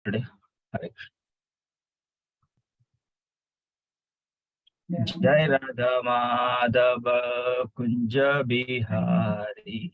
today. Hare Krishna. Jai Radha Madhava Kunja Bihari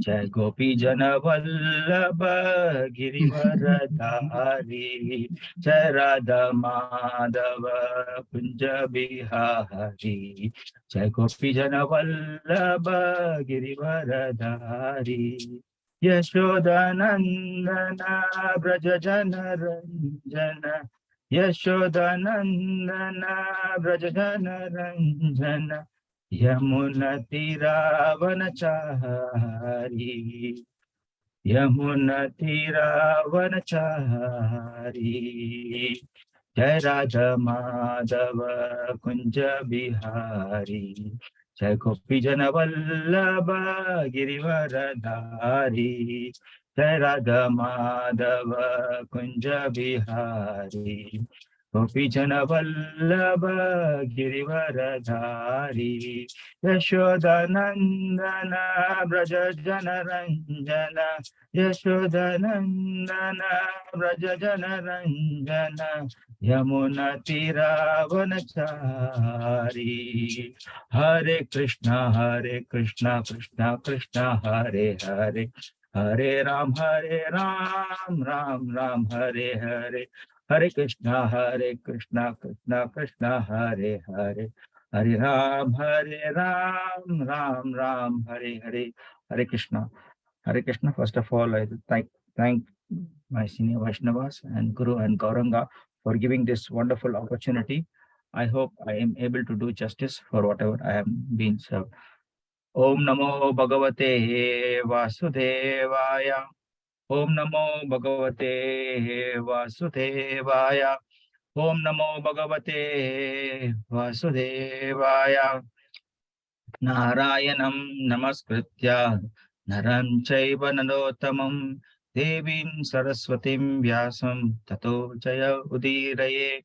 Jai Gopi Jana Vallabha Girivaradhari Jai Radha Madhava Kunja Bihari Jai Gopi Jana Vallabha Girivaradhari Yashodanandana Braja Jana Ranjana Yashodanandana Brajajana Ranjana Yamuna Tiravanachari Yamuna Tiravanachari Jai Radha Madhava Kunja Bihari Jai Gopi Jana Vallabha Girivaradhari Jai Radha Madhava Kunja Bihari Gopi Jana Vallabha Girivaradhari Yashodanandana Braja Jana Ranjana Yashodanandana Braja Jana Ranjana Yamuna Tiravanachari Hare Krishna Krishna Krishna Hare Hare Hare Ram Ram Ram Hare Hare Hare Krishna Krishna Krishna Hare Hare Hare Ram Ram Hare Hare Hare Krishna. Hare Krishna. First of all, I thank my senior Vaishnavas and Guru and Gauranga for giving this wonderful opportunity. I hope I am able to do justice for whatever I am being served. Om Namo Bhagavate Vasudevaya. Om Namo Bhagavate Vasudevaya. Om Namo Bhagavate Vasudevaya. Narayanam Namaskritya Naram Chaiva Narottamam Devim Saraswatim Vyāsam Tato Jaya Udiraye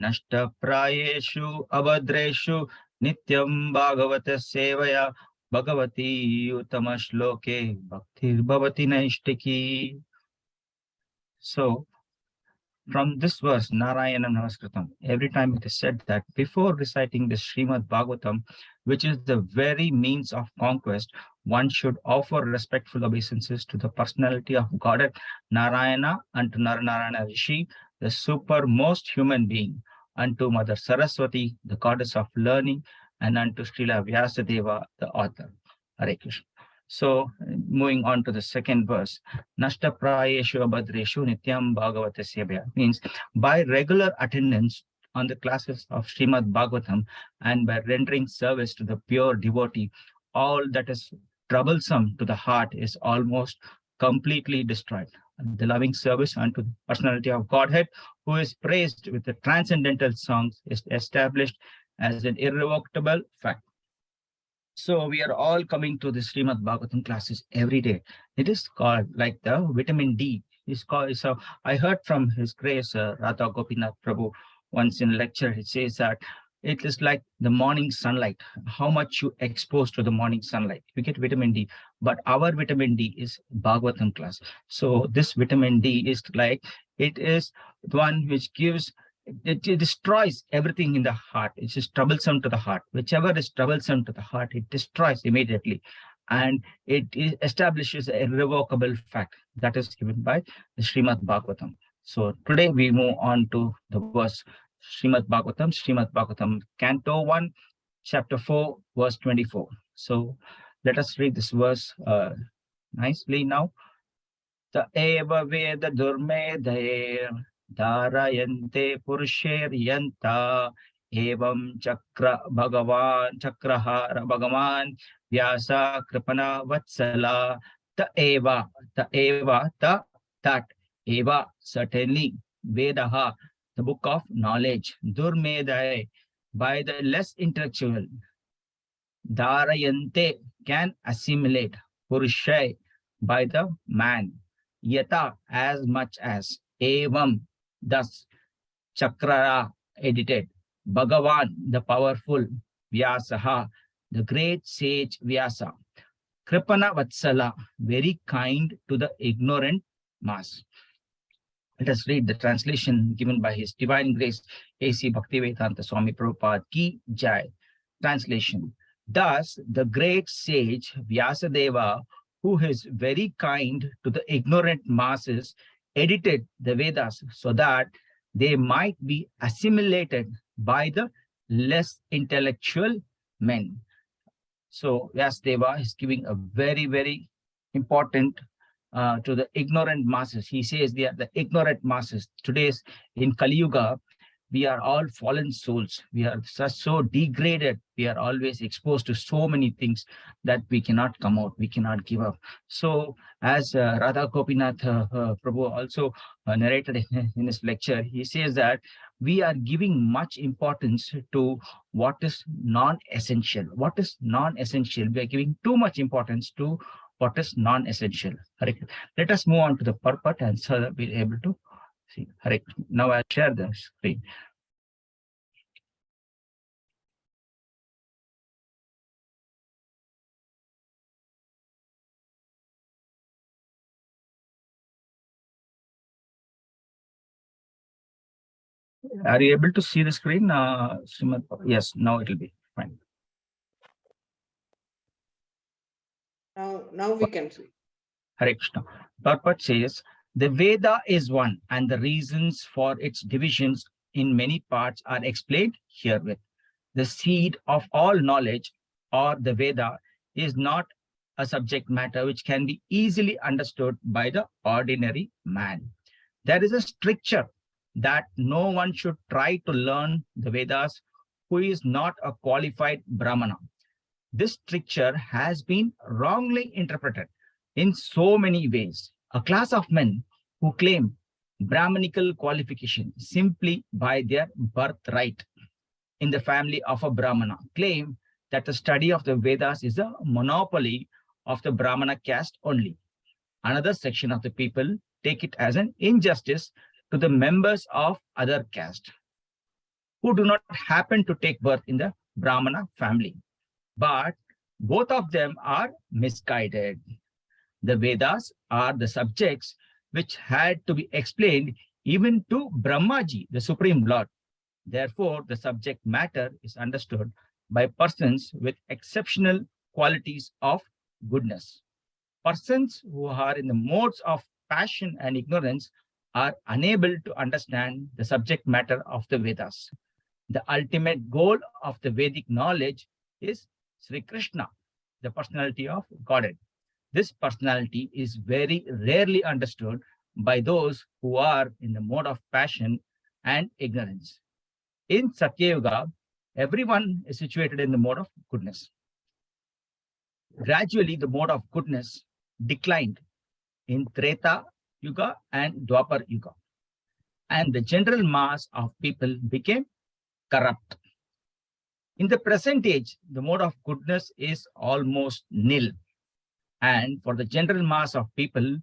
Nashta Prayeshu Abhadreshu Nityam Bhagavata Sevaya Bhagavati Uttama Shloke Bhaktir Bhavati Naishtiki. So, from this verse, Narayanam Namaskritam, every time it is said that before reciting the Srimad Bhagavatam, which is the very means of conquest, one should offer respectful obeisances to the personality of Godhead, Narayana, and to Naranarayana Rishi, the supermost human being, unto Mother Saraswati, the goddess of learning, and unto Śrīla Vyāsadeva, the author. Hare Krishna. So, moving on to the second verse, Nashta Prayeshu Abhadreshu Nityam Bhagavata Sevaya, means by regular attendance on the classes of Srimad Bhagavatam and by rendering service to the pure devotee, all that is troublesome to the heart is almost completely destroyed. The loving service unto the personality of Godhead, who is praised with the transcendental songs, is established as an irrevocable fact. So we are all coming to the Srimad Bhagavatam classes every day. It is called like the vitamin D. It's called, so I heard from His Grace Radha Gopinath Prabhu once in a lecture. He says that it is like the morning sunlight. How much you expose to the morning sunlight, you get vitamin D. But our vitamin D is Bhagavatam class. So this vitamin D is like, it is the one which gives, it destroys everything in the heart. It's just troublesome to the heart. Whichever is troublesome to the heart, it destroys immediately. And it establishes a irrevocable fact that is given by the Srimad Bhagavatam. So today we move on to the verse Srimad Bhagavatam, Canto 1, Chapter 4, verse 24. So let us read this verse nicely now. Ta eva veda durmedhair dhāryante puruṣair yathā evam bhagavān Vyāsa kṛpaṇa-vatsalaḥ. Ta eva, that, eva, certainly, vedā, the book of knowledge, durmedhair, by the less intellectual, dhāryante, can assimilate, puruṣair, by the man, yathā, as much as, evam, thus, cakāra, edited, bhagavān, the powerful, vyāsaḥ, the great sage Vyāsa, kṛpaṇa-vatsalaḥ, very kind to the ignorant mass. Let us read the translation given by His Divine Grace A.C. Bhaktivedanta Swami Prabhupada Ki Jai. Translation. Thus, the great sage Vyasadeva, who is very kind to the ignorant masses, edited the Vedas so that they might be assimilated by the less intellectual men. So Vyasadeva is giving a very, very important to the ignorant masses. He says they are the ignorant masses. Today's in Kali Yuga, we are all fallen souls. We are so degraded. We are always exposed to so many things that we cannot come out. We cannot give up. So as Radha Gopinath Prabhu also narrated in his lecture, he says that we are giving much importance to what is non-essential. What is non-essential? We are giving too much importance to what is non-essential. Let us move on to the purport and so that we'll be able to see. Now I'll share the screen. Are you able to see the screen? Yes, now it will be fine. Now we can see. Hare Krishna. Purport says, the Veda is one, and the reasons for its divisions in many parts are explained herewith. The seed of all knowledge, or the Veda, is not a subject matter which can be easily understood by the ordinary man. There is a stricture that no one should try to learn the Vedas who is not a qualified brahmana. This stricture has been wrongly interpreted in so many ways. A class of men who claim brahminical qualification simply by their birthright in the family of a brahmana claim that the study of the Vedas is a monopoly of the brahmana caste only. Another section of the people take it as an injustice to the members of other caste who do not happen to take birth in the brahmana family. But both of them are misguided. The Vedas are the subjects which had to be explained even to Brahmaji, the Supreme Lord. Therefore, the subject matter is understood by persons with exceptional qualities of goodness. Persons who are in the modes of passion and ignorance are unable to understand the subject matter of the Vedas. The ultimate goal of the Vedic knowledge is Śrī Kṛṣṇa, the personality of Godhead. This personality is very rarely understood by those who are in the mode of passion and ignorance. In Satya-yuga, everyone is situated in the mode of goodness. Gradually, the mode of goodness declined in Tretā yuga and Dvāpara-yuga, and the general mass of people became corrupt. In the present age, the mode of goodness is almost nil. And for the general mass of people,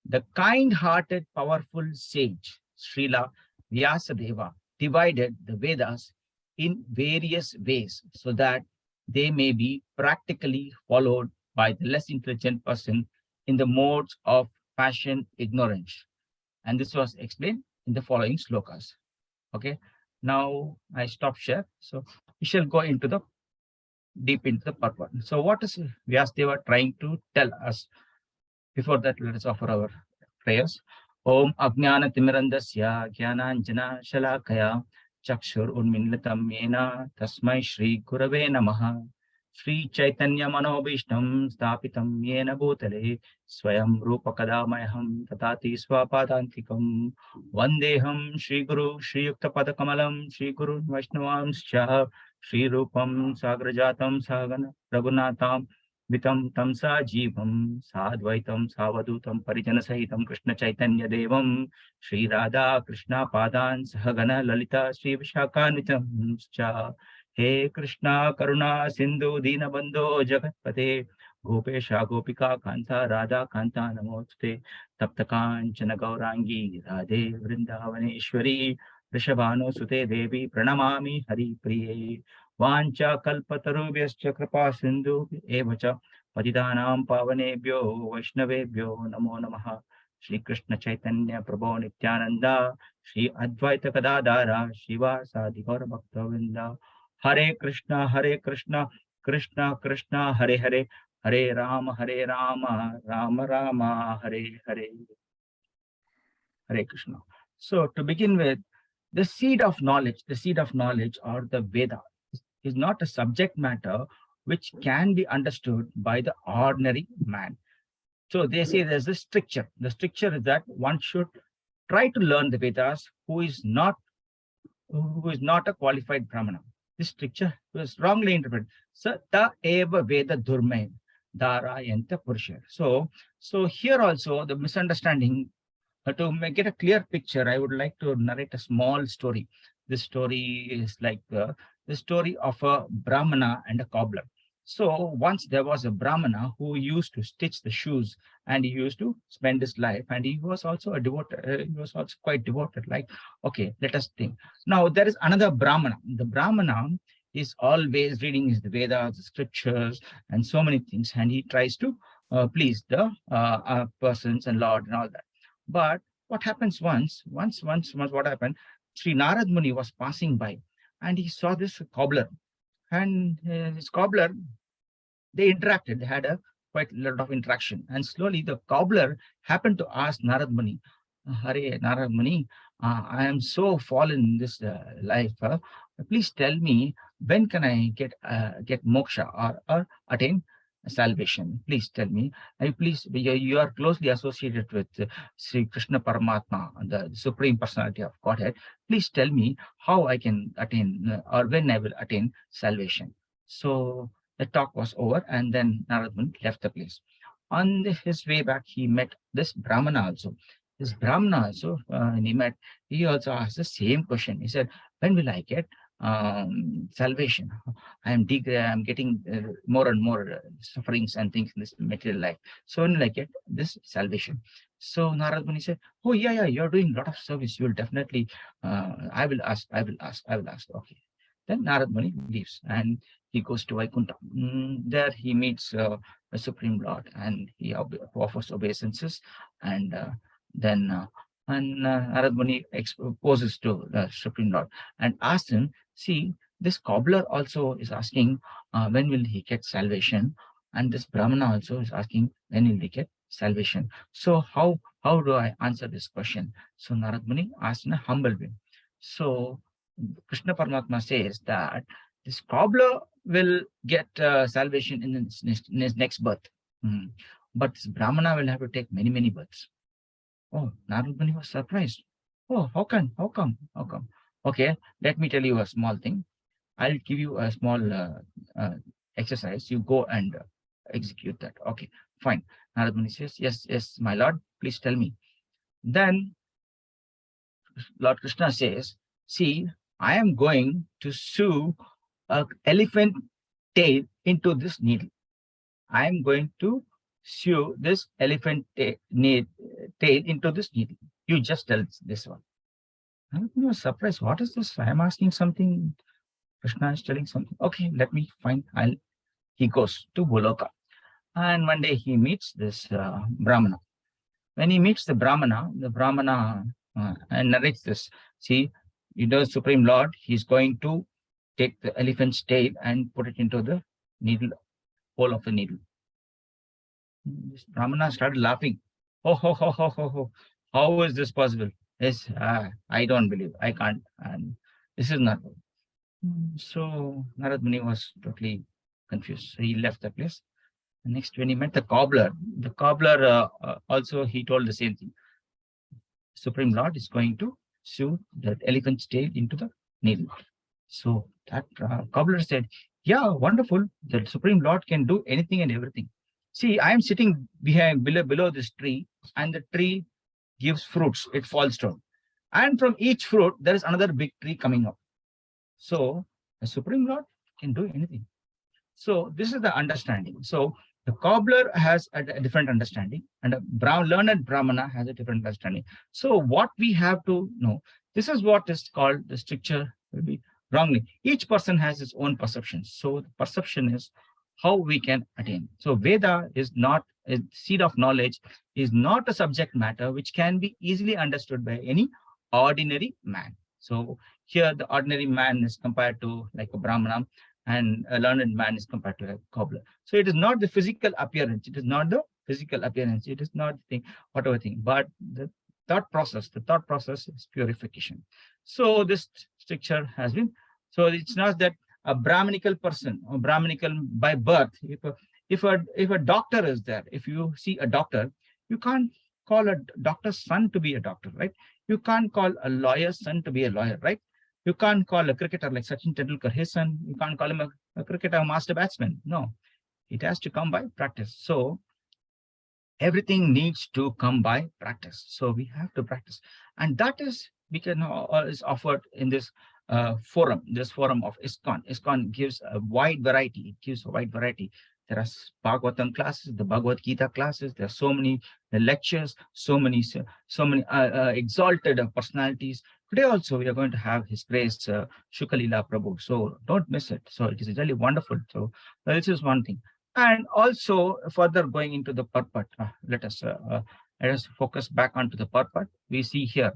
the kind-hearted, powerful sage, Śrīla Vyāsadeva, divided the Vedas in various ways so that they may be practically followed by the less intelligent person in the modes of passion, ignorance. And this was explained in the following slokas. Okay, now I stop share. So we shall go into the deep into the purport. So what is Vyasadeva trying to tell us? Before that, let us offer our prayers. Om Ajnana Timirandasya Jnananjana Shalakaya Chakshur Unminlatam Yena Tasmai Shri Gurave Namaha Shri Chaitanya Manobhishtam Stapitam Yena Bhutale Swayam Rupa Kadamayaham Tatati Swapadantikam Vandeham Shri Guru Shri Yukta Padakamalam Shri Guru Vaishnavamscha Shri Rupam Sagrajatam Sagana Raghunatam Vitam Tamsa Jivam Sadvaitam Savadutam Parijana Sahitam Krishna Chaitanya Devam Shri Radha Krishna Padan Sahagana Lalita Shri Vishakanitam Cha He Krishna Karuna Sindhu Dina Bandho Jagatpate Gopesha Gopika Kanta Radha Kanta Namoste Taptakanchana Gaurangi Radhe Vrindavaneshwari Rishabhano Sute Devi Pranamami Hari Priye Vancha Kalpatarubhyascha Kripa Sindhu Evacha Patidanam Pavanebhyo Vaishnavebhyo Namo Namaha Śrī Kṛṣṇa Chaitanya Prabhu Nityananda, Śrī Advaita Gadadhara, Śrīvāsa Gaura Bhakta Vrinda. Hare Krishna, Krishna Krishna, Hare Hare, Hare Rama, Rama Rama, Hare Hare. Hare Krishna. So to begin with, the seed of knowledge or the Veda is not a subject matter which can be understood by the ordinary man. So they say there's a stricture. The stricture is that one should try to learn the Vedas who is not a qualified Brahmana. This stricture was wrongly interpreted. Satya-yuga veda durmedhair, dhāryante puruṣair. So here also the misunderstanding. To get a clear picture, I would like to narrate a small story. This story is like the story of a brahmana and a cobbler. So once there was a brahmana who used to stitch the shoes, and he used to spend his life, and he was also a devoted. He was also quite devoted. Like, okay, let us think. Now there is another brahmana. The brahmana is always reading his Vedas, the scriptures, and so many things, and he tries to please the persons and Lord and all that. But what happens once what happened? Sri Narad Muni was passing by, and he saw this cobbler, and this cobbler, they interacted. They had a quite a lot of interaction, and slowly the cobbler happened to ask Narad Muni, "Hare Narad Muni, I am so fallen in this life. Please tell me, when can I get moksha or attain salvation? Please tell me. Please, you are closely associated with Śrī Kṛṣṇa Paramatma, the Supreme Personality of Godhead. Please tell me how I can attain or when I will attain salvation." So the talk was over, and then Narad Muni left the place. On his way back, he met this Brahmana also. This Brahmana also, he also asked the same question. He said, "When will I get salvation? I am getting more and more sufferings and things in this material life. So when will I get this salvation?" So Narad Muni said, "Oh yeah, you're doing a lot of service. You will definitely, I will ask. Okay." Then Narad Muni leaves, and he goes to Vaikuntha. There he meets the Supreme Lord, and he offers obeisances, and then Narad Muni poses to the Supreme Lord and asks him, "See, this cobbler also is asking when will he get salvation, and this Brahmana also is asking when will he get salvation. So how do I answer this question?" So Narad Muni asked in a humble way. So Krishna Paramatma says that this cobbler will get salvation in his next birth, but this Brahmana will have to take many births. Oh, Narad Muni was surprised. Oh, how come? Okay, let me tell you a small thing. I'll give you a small exercise. You go and execute that. Okay, fine. Narad Muni says, yes, my Lord, please tell me. Then Lord Krishna says, "See, I am going to sew an elephant tail into this needle. I am going to sew this elephant tail into this needle. You just tell this one." I was surprised. What is this? I am asking something. Krishna is telling something. Okay, let me find. He goes to Goloka, and one day he meets this Brahmana. When he meets the Brahmana narrates this. See, Supreme Lord, he's going to take the elephant's tail and put it into the needle, hole of the needle. This Brahmana started laughing. Oh, how is this possible? Yes, I don't believe. I can't. And this is not. So Narad Muni was totally confused. So he left the place. And next, when he met the cobbler also, he told the same thing. Supreme Lord is going to sew the elephant's tail into the needle. So that cobbler said, "Yeah, wonderful. The Supreme Lord can do anything and everything. See, I am sitting below this tree, and the tree gives fruits. It falls down. And from each fruit, there is another big tree coming up. So the Supreme Lord can do anything." So this is the understanding. So the cobbler has a different understanding, and a learned Brahmana has a different understanding. So what we have to know, this is what is called the stricture will be wrongly. Each person has his own perception. So the perception is how we can attain. So Veda is not seed of knowledge is not a subject matter which can be easily understood by any ordinary man. So here the ordinary man is compared to like a brahmana, and a learned man is compared to a cobbler. So it is not the physical appearance. It is not the physical appearance. It is not the thing, whatever thing, but the thought process. The thought process is purification. So this stricture has been. So it's not that a brahminical person or brahminical by birth. If a doctor is there, if you see a doctor, you can't call a doctor's son to be a doctor, right? You can't call a lawyer's son to be a lawyer, right? You can't call a cricketer like Sachin Tendulkar his son. You can't call him a cricketer master batsman. No, it has to come by practice. So everything needs to come by practice. So we have to practice, and that is is offered in this forum. This forum of ISKCON. ISKCON gives a wide variety. It gives a wide variety. There are Bhagavatam classes, the Bhagavad Gita classes. There are so many lectures, so many exalted personalities. Today also we are going to have His Grace Shukalila Prabhu. So don't miss it. So it is really wonderful. So this is one thing. And also further going into the purport, let us focus back onto the purport. We see here,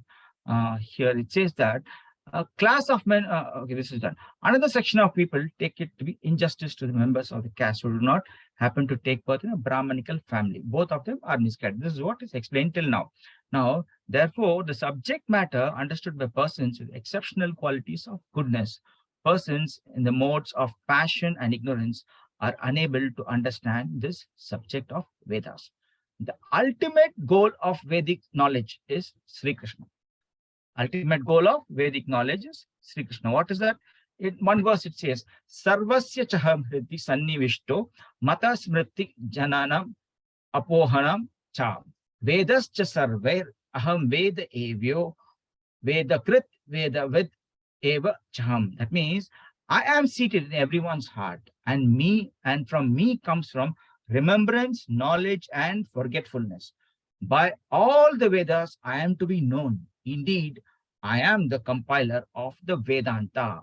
here it says that a class of men, okay, this is done. Another section of people take it to be injustice to the members of the caste who do not happen to take birth in a brahmanical family. Both of them are misguided. This is what is explained till now. Now, therefore, the subject matter understood by persons with exceptional qualities of goodness, persons in the modes of passion and ignorance, are unable to understand this subject of Vedas. The ultimate goal of Vedic knowledge is Śrī Kṛṣṇa. Ultimate goal of Vedic knowledge is Śrī Kṛṣṇa. What is that? In one verse it says, Sarvasya chaham hriti sannivishto mata smriti jananam apohanam cha Vedas cha sarvair aham veda evyo vedakrit vedavid eva chaham. That means I am seated in everyone's heart, and from me comes from remembrance, knowledge, and forgetfulness. By all the Vedas, I am to be known. Indeed, I am the compiler of the Vedanta.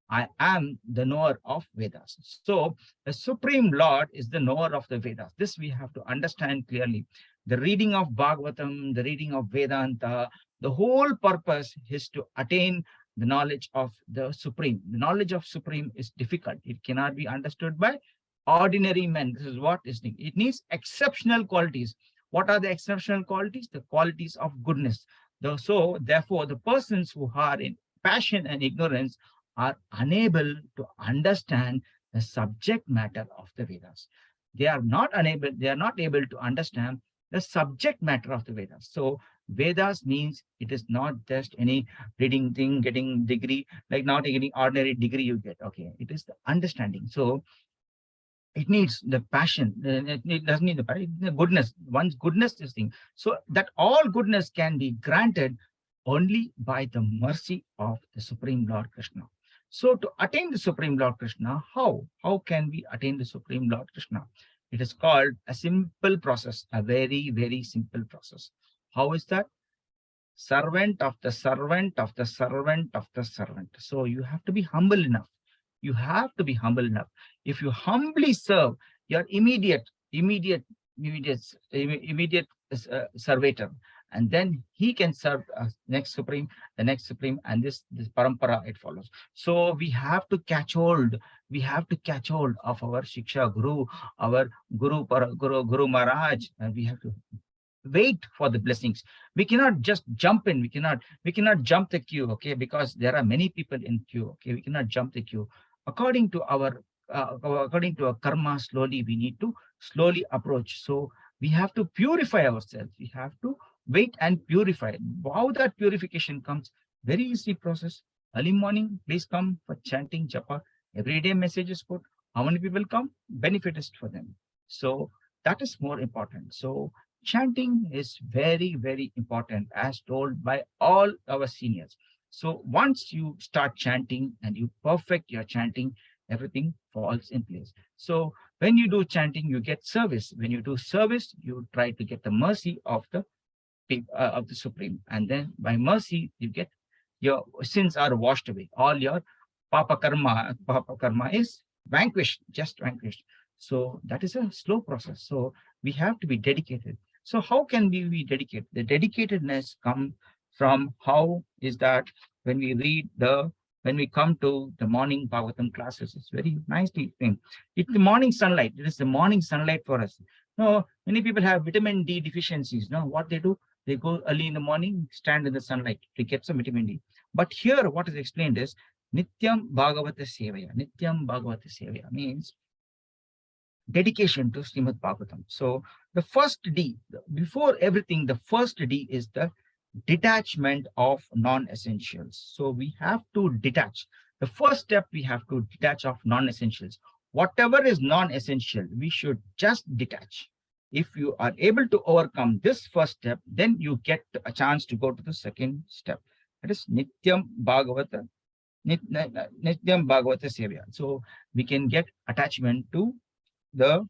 I am the knower of Vedas. So, the Supreme Lord is the knower of the Vedas. This we have to understand clearly. The reading of Bhagavatam, the reading of Vedanta, the whole purpose is to attain the knowledge of the Supreme. The knowledge of Supreme is difficult. It cannot be understood by ordinary men. This is what is needed. It needs exceptional qualities. What are the exceptional qualities? The qualities of goodness. So, therefore, the persons who are in passion and ignorance are unable to understand the subject matter of the Vedas. They are not able to understand the subject matter of the Vedas. So, Vedas means it is not just any reading thing, getting degree, like not any ordinary degree you get. Okay, it is the understanding. So, it needs the passion. It doesn't need the goodness. One's goodness is thing. So that all goodness can be granted only by the mercy of the Supreme Lord Krishna. So to attain the Supreme Lord Krishna, how? How can we attain the Supreme Lord Krishna? It is called a simple process, a very, very simple process. How is that? Servant of the servant of the servant of the servant. So you have to be humble enough. You have to be humble enough. If you humbly serve your immediate servator, and then he can serve next supreme, the next supreme, and this parampara it follows. So we have to catch hold. We have to catch hold of our Shiksha Guru, our Guru Maharaj, and we have to wait for the blessings. We cannot just jump in. We cannot jump the queue, okay? Because there are many people in queue, okay? We cannot jump the queue. According to our karma, slowly we need to slowly approach. So we have to purify ourselves. We have to wait and purify. How that purification comes? Very easy process. Early morning, please come for chanting japa. Every day message is put. How many people come? Benefit is for them. So that is more important. So chanting is very, very important, as told by all our seniors. So once you start chanting and you perfect your chanting, everything falls in place. So when you do chanting, you get service. When you do service, you try to get the mercy of the Supreme, and then by mercy you get your sins are washed away. All your papa karma is vanquished, just vanquished. So that is a slow process. So we have to be dedicated. So how can we be dedicated? The dedicatedness comes from how is that when we come to the morning Bhagavatam classes, it's very nicely thing. It's the morning sunlight. It is the morning sunlight for us. No, many people have vitamin D deficiencies. No, what they do, they go early in the morning, stand in the sunlight to get some vitamin D. But here, what is explained is Nityam Bhagavata Sevaya. Nityam Bhagavata Sevaya means dedication to Srimad Bhagavatam. So the first D, before everything, the first D is the detachment of non-essentials. So we have to detach. The first step, we have to detach of non-essentials. Whatever is non-essential, we should just detach. If you are able to overcome this first step, then you get a chance to go to the second step. That is Nityam Bhagavata, Nityam Bhagavata Sevya. So we can get attachment to the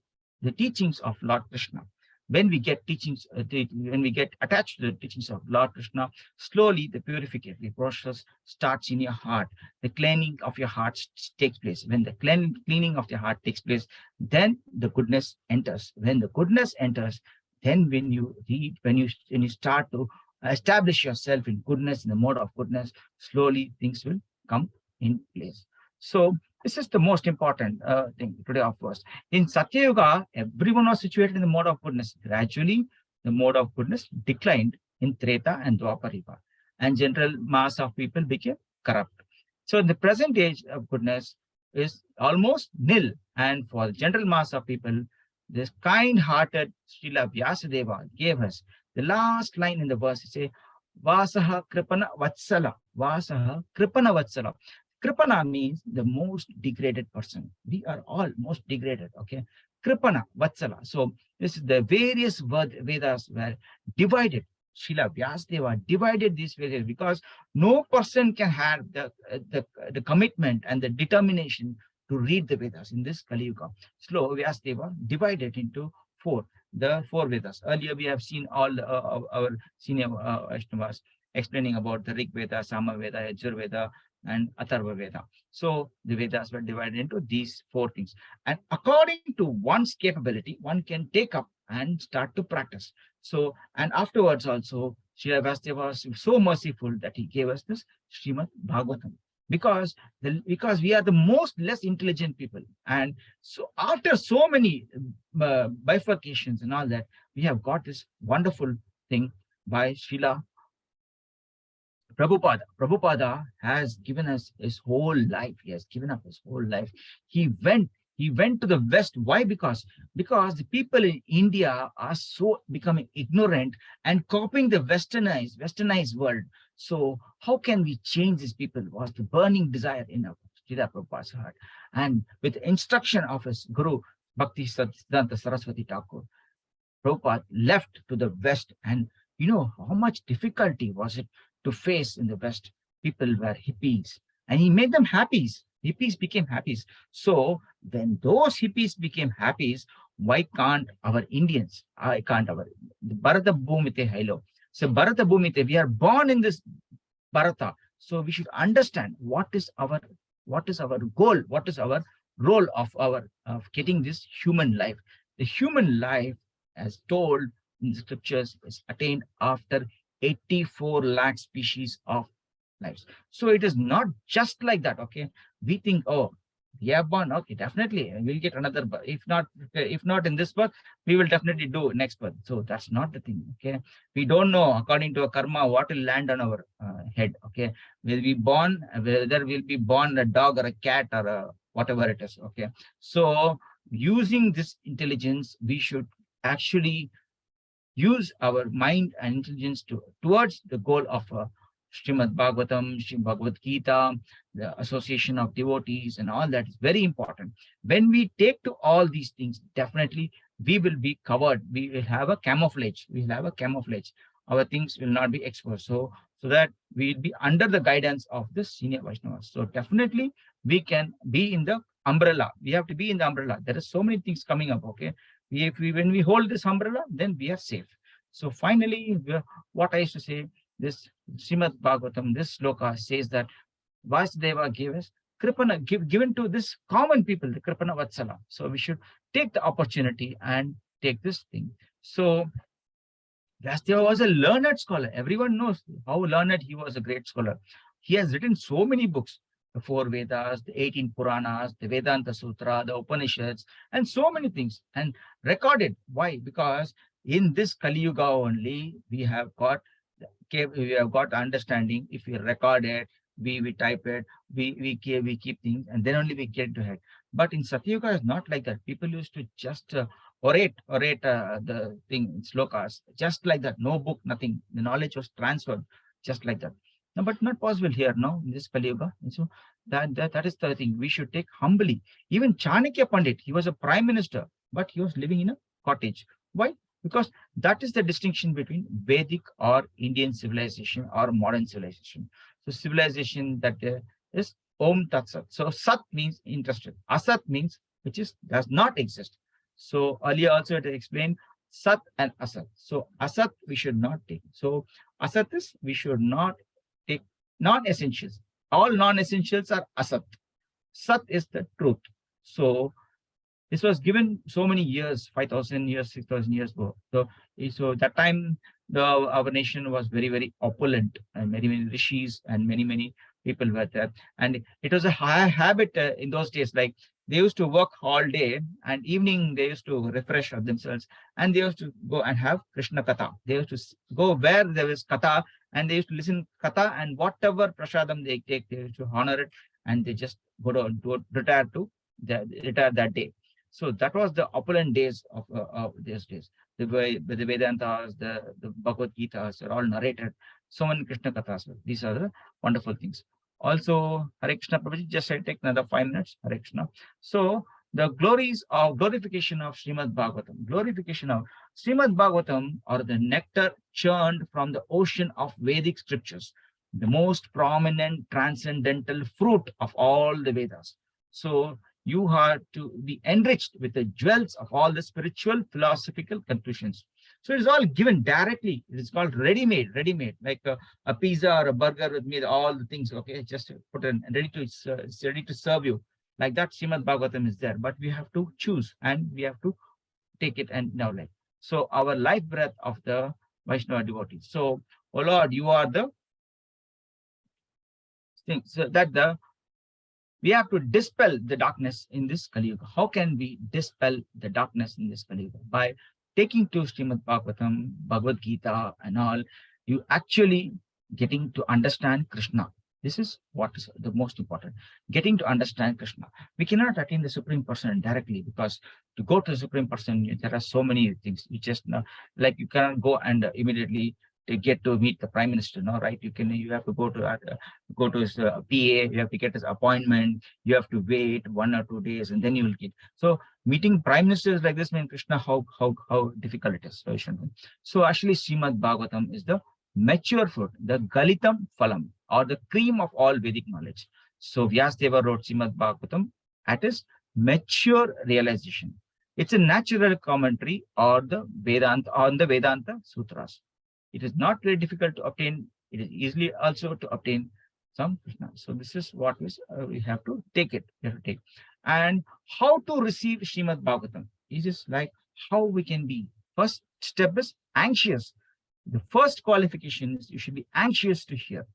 teachings of Lord Krishna. When we get teachings, when we get attached to the teachings of Lord Krishna, slowly the purification process starts in your heart. The cleaning of your heart takes place. When the cleaning of your heart takes place, then the goodness enters. When the goodness enters, then when you read, when you start to establish yourself in goodness, in the mode of goodness, slowly things will come in place. So this is the most important thing today, of course. In Satya-yuga, everyone was situated in the mode of goodness. Gradually, the mode of goodness declined in Tretā and Dvāpara-yuga, and general mass of people became corrupt. So in the present age of goodness is almost nil, and for the general mass of people, this kind-hearted Śrīla Vyāsadeva gave us the last line in the verse. It says, "Vyāsaḥ kṛpaṇa-vatsalaḥ." Vyāsaḥ kṛpaṇa-vatsalaḥ. Kṛpaṇa means the most degraded person. We are all most degraded, okay? Kṛpaṇa-vatsalaḥ. So this is the various Vedas were divided. Śrīla Vyāsadeva divided these Vedas because no person can have the commitment and the determination to read the Vedas in this Kali Yuga. So Vyāsadeva divided into the four Vedas. Earlier we have seen all our senior Vaishnavas explaining about the Rig Veda, Sama Veda, Yajur Veda, and Atharva Veda. So the Vedas were divided into these four things. And according to one's capability, one can take up and start to practice. So, and afterwards also, Śrīla Vyāsadeva was so merciful that he gave us this Srimad Bhagavatam. Because we are the most less intelligent people. And so after so many bifurcations and all that, we have got this wonderful thing by Śrīla Prabhupada. Prabhupada has given us his whole life. He has given up his whole life. He went to the West. Why? Because the people in India are so becoming ignorant and copying the westernized world. So how can we change these people? Was the burning desire in Srila Prabhupada's heart. And with the instruction of his guru, Bhakti Siddhanta Saraswati Thakur, Prabhupada left to the West. And you know how much difficulty was it to face in the West? People were hippies, and he made them happy. Hippies became happies. So when those hippies became happies, why can't our Indians? I can't our Bharata Bhumite Hailo. So Bharata Bhumite, we are born in this Bharata. So we should understand what is our goal, what is our role of getting this human life. The human life, as told in the scriptures, is attained after 84 lakh species of lives. So it is not just like that, okay? We think, oh, we have born, okay, definitely we'll get another birth. If not in this birth, we will definitely do next birth. So that's not the thing, okay? We don't know according to a karma what will land on our head, okay? Whether we'll be born a dog or a cat or whatever it is, okay? So using this intelligence, we should actually use our mind and intelligence towards the goal of Srimad Bhagavatam, Srimad Bhagavad Gita, the association of devotees, and all that is very important. When we take to all these things, definitely we will be covered. We will have a camouflage. Our things will not be exposed. So that we will be under the guidance of the senior Vaishnavas. So definitely we can be in the umbrella. We have to be in the umbrella. There are so many things coming up, okay? When we hold this umbrella, then we are safe. So finally, what I used to say, this Srimad Bhagavatam, this sloka says that Vāsadeva gave us kṛpaṇa, given to this common people, the kṛpaṇa-vatsalaḥ. So we should take the opportunity and take this thing. So Vyāsadeva was a learned scholar. Everyone knows how learned he was, a great scholar. He has written so many books, the 4 Vedas, the 18 Puranas, the Vedanta Sutra, the Upanishads, and so many things, and recorded. Why? Because in this Kali Yuga only, we have got understanding. If we record it, we type it, we keep things, and then only we get to head. But in Satya-yuga, it's not like that. People used to just orate the thing, slokas, just like that. No book, nothing. The knowledge was transferred just like that. No, but not possible here now in this Kali Yuga. And so that is the thing. We should take humbly. Even Chanakya Pandit, he was a prime minister, but he was living in a cottage. Why? Because that is the distinction between Vedic or Indian civilization or modern civilization. So civilization that is Om Tat Sat. So Sat means interested. Asat means which is does not exist. So earlier also it explained Sat and Asat. So Asat we should not take. So Asat is we should not take non-essentials. All non-essentials are Asat. Sat is the truth. So this was given so many years, 5,000 years, 6,000 years ago. So that time, our nation was very, very opulent, and many rishis and many people were there. And it was a high habit in those days. Like they used to work all day, and evening they used to refresh themselves, and they used to go and have Krishna Katha. They used to go where there is Katha, and they used to listen Katha, and whatever prasadam they take, they used to honor it, and they just go to retire that day. So that was the opulent days of these days. The Vedantas, the Bhagavad Gitas are all narrated. So many Krishna Kathas. These are the wonderful things. Also, Hare Krishna, Prabhuji, just I take another 5 minutes. Hare Krishna. So the glorification of Srimad Bhagavatam. Glorification of Srimad Bhagavatam, or the nectar churned from the ocean of Vedic scriptures, the most prominent transcendental fruit of all the Vedas. So you have to be enriched with the jewels of all the spiritual philosophical conclusions. So it is all given directly. It is called ready-made, like a pizza or a burger with me, all the things. Okay, just put in it's ready to serve you. Like that, Srimad Bhagavatam is there, but we have to choose and we have to take it and now like. So our life breath of the Vaishnava devotees. So, oh Lord, you are the thing. So that we have to dispel the darkness in this Kali Yuga. How can we dispel the darkness in this Kali Yuga? By taking to Srimad Bhagavatam, Bhagavad Gita and all, you actually getting to understand Krishna. This is what is the most important. Getting to understand Krishna. We cannot attain the Supreme Person directly, because to go to the Supreme Person, there are so many things. You just like you cannot go and immediately to get to meet the Prime Minister, no, right? You have to go to his PA, you have to get his appointment, you have to wait 1 or 2 days, and then you will get. So meeting Prime Ministers like this, man, Krishna, how difficult it is. So actually, Srimad Bhagavatam is the mature fruit, the Galitam Phalam, or the cream of all Vedic knowledge. So Vyāsadeva wrote Srimad Bhagavatam at his mature realization. It's a natural commentary or the Vedanta on the Vedanta Sutras. It is not very difficult to obtain. It is easily also to obtain some Krishna. So this is what we have to take it. We have to take. And how to receive Srimad Bhagavatam? It is like how we can be. First step is anxious. The first qualification is you should be anxious to hear.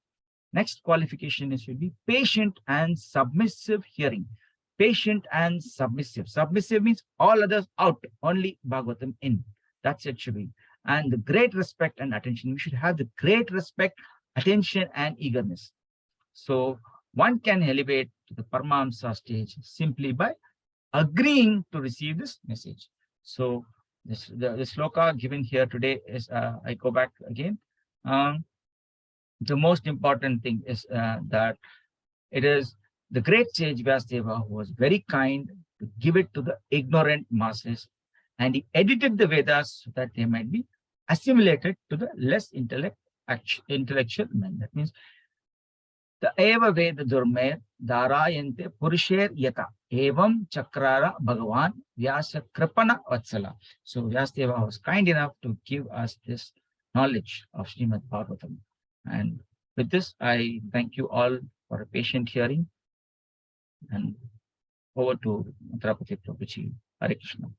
Next qualification is you should be patient and submissive hearing. Patient and submissive. Submissive means all others out, only Bhagavatam in. That's it should be. And the great respect and attention. We should have the great respect, attention, and eagerness. So one can elevate to the Paramahamsa stage simply by agreeing to receive this message. So the sloka given here today is, I go back again. The most important thing is that it is the great sage Vyāsadeva who was very kind to give it to the ignorant masses, and he edited the Vedas so that they might be assimilated to the less intellectual men. That means the eva veda durmedhair dhāryante puruṣair yathā evam cakāra bhagavān Vyāsa kṛpaṇa-vatsalaḥ. So Vyāsadeva was kind enough to give us this knowledge of Srimad Bhagavatam. And with this, I thank you all for a patient hearing. And over to Mantrapati Prabhuji. Hare Krishna.